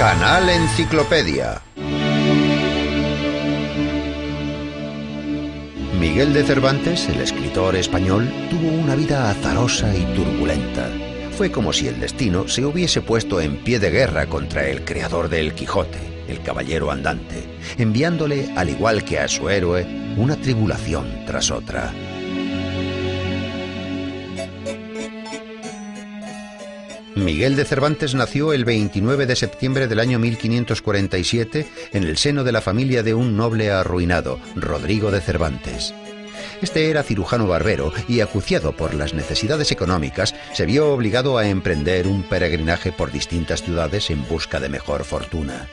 Canal Enciclopedia. Miguel de Cervantes, el escritor español, tuvo una vida azarosa y turbulenta. Fue como si el destino se hubiese puesto en pie de guerra contra el creador del Quijote, el caballero andante, enviándole, al igual que a su héroe, una tribulación tras otra. Miguel de Cervantes nació el 29 de septiembre del año 1547 en el seno de la familia de un noble arruinado, Rodrigo de Cervantes. Este era cirujano barbero y, acuciado por las necesidades económicas, se vio obligado a emprender un peregrinaje por distintas ciudades en busca de mejor fortuna.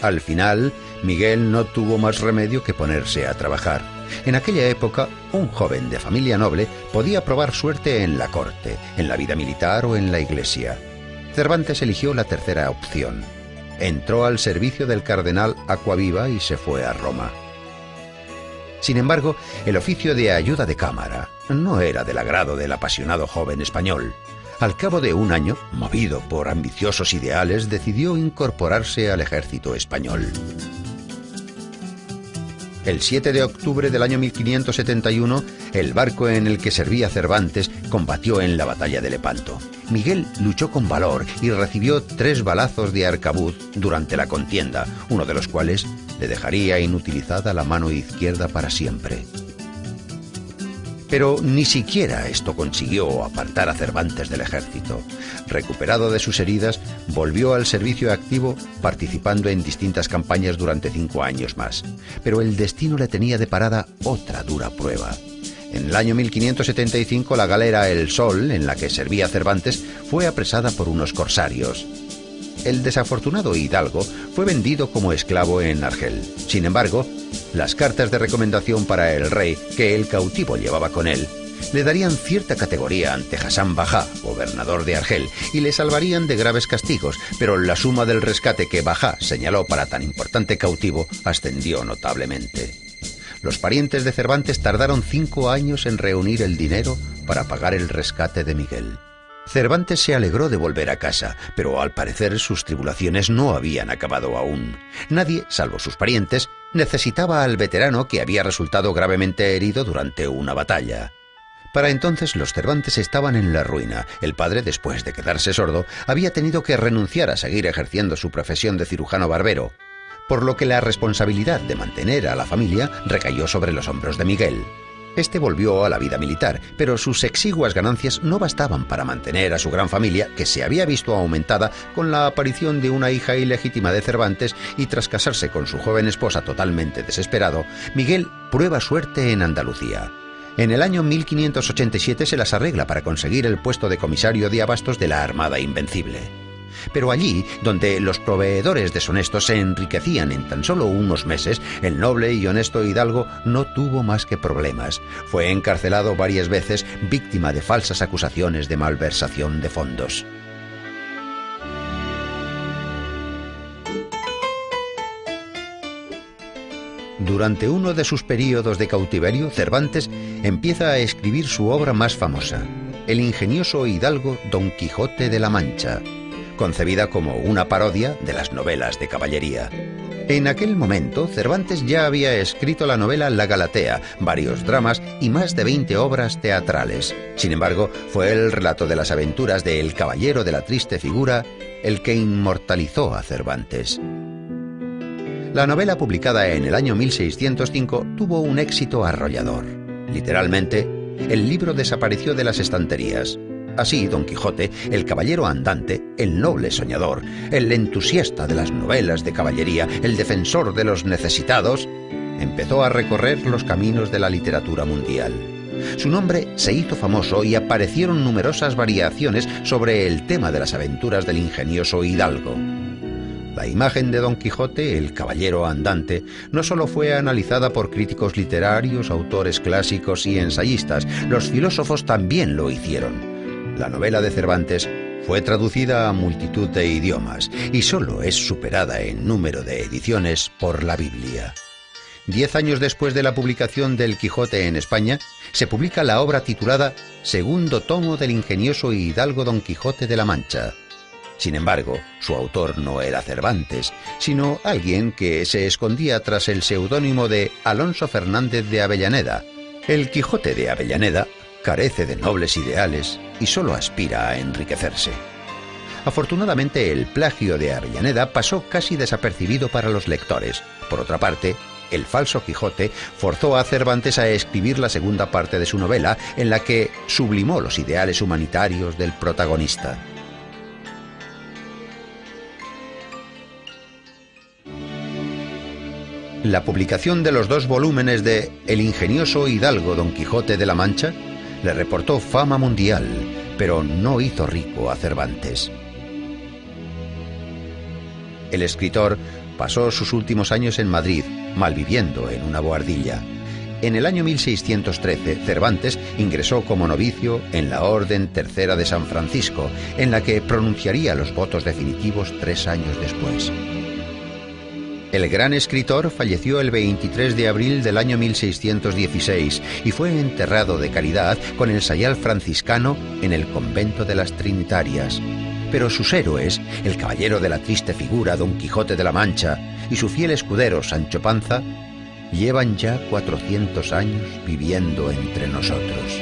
Al final, Miguel no tuvo más remedio que ponerse a trabajar. En aquella época, un joven de familia noble podía probar suerte en la corte, en la vida militar o en la iglesia. Cervantes eligió la tercera opción. Entró al servicio del cardenal Acquaviva y se fue a Roma. Sin embargo, el oficio de ayuda de cámara no era del agrado del apasionado joven español. Al cabo de un año, movido por ambiciosos ideales, decidió incorporarse al ejército español. El 7 de octubre del año 1571, el barco en el que servía Cervantes combatió en la batalla de Lepanto. Miguel luchó con valor y recibió 3 balazos de arcabuz durante la contienda, uno de los cuales le dejaría inutilizada la mano izquierda para siempre. Pero ni siquiera esto consiguió apartar a Cervantes del ejército. Recuperado de sus heridas, volvió al servicio activo, participando en distintas campañas durante 5 años más. Pero el destino le tenía deparada otra dura prueba. En el año 1575, la galera El Sol, en la que servía Cervantes, fue apresada por unos corsarios. El desafortunado hidalgo fue vendido como esclavo en Argel. Sin embargo, las cartas de recomendación para el rey que el cautivo llevaba con él le darían cierta categoría ante Hasan Bajá, gobernador de Argel, y le salvarían de graves castigos, pero la suma del rescate que Bajá señaló para tan importante cautivo ascendió notablemente. Los parientes de Cervantes tardaron 5 años en reunir el dinero para pagar el rescate de Miguel. Cervantes se alegró de volver a casa, pero al parecer sus tribulaciones no habían acabado aún. Nadie, salvo sus parientes, necesitaba al veterano que había resultado gravemente herido durante una batalla. Para entonces los Cervantes estaban en la ruina. El padre, después de quedarse sordo, había tenido que renunciar a seguir ejerciendo su profesión de cirujano barbero, por lo que la responsabilidad de mantener a la familia recayó sobre los hombros de Miguel. Este volvió a la vida militar, pero sus exiguas ganancias no bastaban para mantener a su gran familia, que se había visto aumentada con la aparición de una hija ilegítima de Cervantes, y tras casarse con su joven esposa totalmente desesperado, Miguel prueba suerte en Andalucía. En el año 1587 se las arregla para conseguir el puesto de comisario de abastos de la Armada Invencible. Pero allí, donde los proveedores deshonestos se enriquecían en tan solo unos meses, el noble y honesto hidalgo no tuvo más que problemas. Fue encarcelado varias veces, víctima de falsas acusaciones de malversación de fondos. Durante uno de sus períodos de cautiverio, Cervantes empieza a escribir su obra más famosa, el ingenioso hidalgo Don Quijote de la Mancha, concebida como una parodia de las novelas de caballería. En aquel momento, Cervantes ya había escrito la novela La Galatea, varios dramas y más de 20 obras teatrales. Sin embargo, fue el relato de las aventuras de El Caballero de la Triste Figura el que inmortalizó a Cervantes. La novela, publicada en el año 1605, tuvo un éxito arrollador. Literalmente, el libro desapareció de las estanterías. Así, Don Quijote, el caballero andante, el noble soñador, el entusiasta de las novelas de caballería, el defensor de los necesitados, empezó a recorrer los caminos de la literatura mundial. Su nombre se hizo famoso y aparecieron numerosas variaciones sobre el tema de las aventuras del ingenioso hidalgo. La imagen de Don Quijote, el caballero andante, no solo fue analizada por críticos literarios, autores clásicos y ensayistas, los filósofos también lo hicieron. La novela de Cervantes fue traducida a multitud de idiomas y solo es superada en número de ediciones por la Biblia. 10 años después de la publicación del Quijote en España, se publica la obra titulada Segundo tomo del ingenioso hidalgo Don Quijote de la Mancha, Sin embargo, su autor no era Cervantes, sino alguien que se escondía tras el seudónimo de Alonso Fernández de Avellaneda. El Quijote de Avellaneda carece de nobles ideales y solo aspira a enriquecerse. Afortunadamente, el plagio de Avellaneda pasó casi desapercibido para los lectores. Por otra parte, el falso Quijote forzó a Cervantes a escribir la segunda parte de su novela, en la que sublimó los ideales humanitarios del protagonista. La publicación de los 2 volúmenes de El ingenioso hidalgo Don Quijote de la Mancha le reportó fama mundial, pero no hizo rico a Cervantes. El escritor pasó sus últimos años en Madrid, malviviendo en una bohardilla. En el año 1613, Cervantes ingresó como novicio en la Orden Tercera de San Francisco, en la que pronunciaría los votos definitivos 3 años después. El gran escritor falleció el 23 de abril del año 1616 y fue enterrado de caridad con el sayal franciscano en el convento de las Trinitarias. Pero sus héroes, el caballero de la triste figura Don Quijote de la Mancha y su fiel escudero Sancho Panza, llevan ya 400 años viviendo entre nosotros.